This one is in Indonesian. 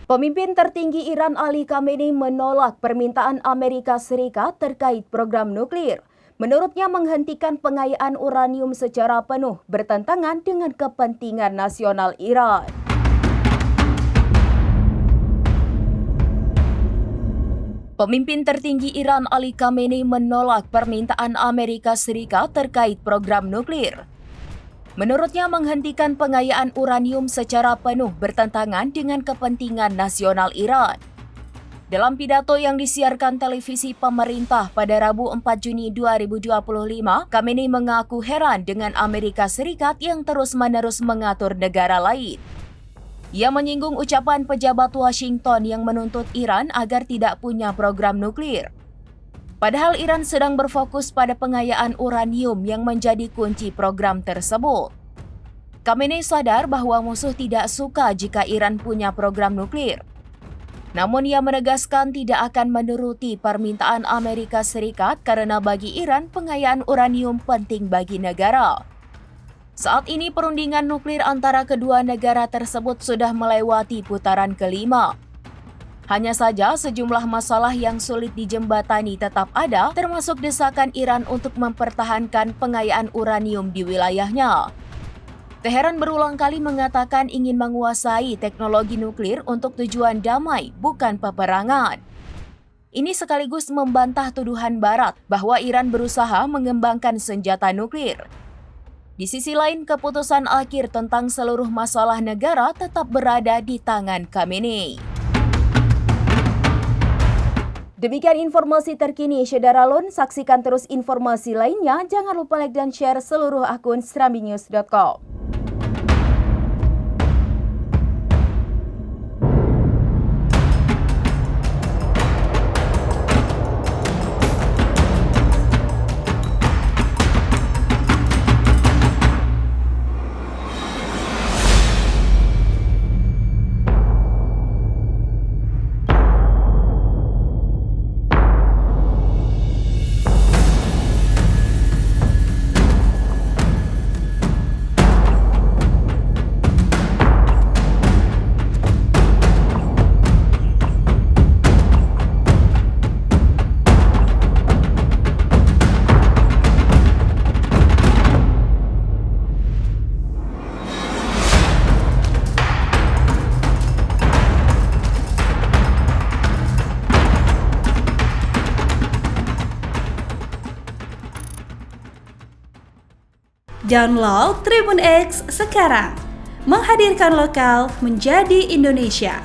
Pemimpin tertinggi Iran Ali Khamenei menolak permintaan Amerika Serikat terkait program nuklir. Menurutnya menghentikan pengayaan uranium secara penuh bertentangan dengan kepentingan nasional Iran. Pemimpin tertinggi Iran Ali Khamenei menolak permintaan Amerika Serikat terkait program nuklir. Menurutnya menghentikan pengayaan uranium secara penuh bertentangan dengan kepentingan nasional Iran. Dalam pidato yang disiarkan televisi pemerintah pada Rabu 4 Juni 2025, Khamenei mengaku heran dengan Amerika Serikat yang terus-menerus mengatur negara lain. Ia menyinggung ucapan pejabat Washington yang menuntut Iran agar tidak punya program nuklir. Padahal Iran sedang berfokus pada pengayaan uranium yang menjadi kunci program tersebut. Khamenei sadar bahwa musuh tidak suka jika Iran punya program nuklir. Namun ia menegaskan tidak akan menuruti permintaan Amerika Serikat karena bagi Iran pengayaan uranium penting bagi negara. Saat ini perundingan nuklir antara kedua negara tersebut sudah melewati putaran kelima. Hanya saja sejumlah masalah yang sulit dijembatani tetap ada, termasuk desakan Iran untuk mempertahankan pengayaan uranium di wilayahnya. Teheran berulang kali mengatakan ingin menguasai teknologi nuklir untuk tujuan damai, bukan peperangan. Ini sekaligus membantah tuduhan Barat bahwa Iran berusaha mengembangkan senjata nuklir. Di sisi lain, keputusan akhir tentang seluruh masalah negara tetap berada di tangan Khamenei. Demikian informasi terkini, Syederalun. Saksikan terus informasi lainnya. Jangan lupa like dan share seluruh akun serambinews.com. Download Tribun X sekarang, menghadirkan lokal menjadi Indonesia.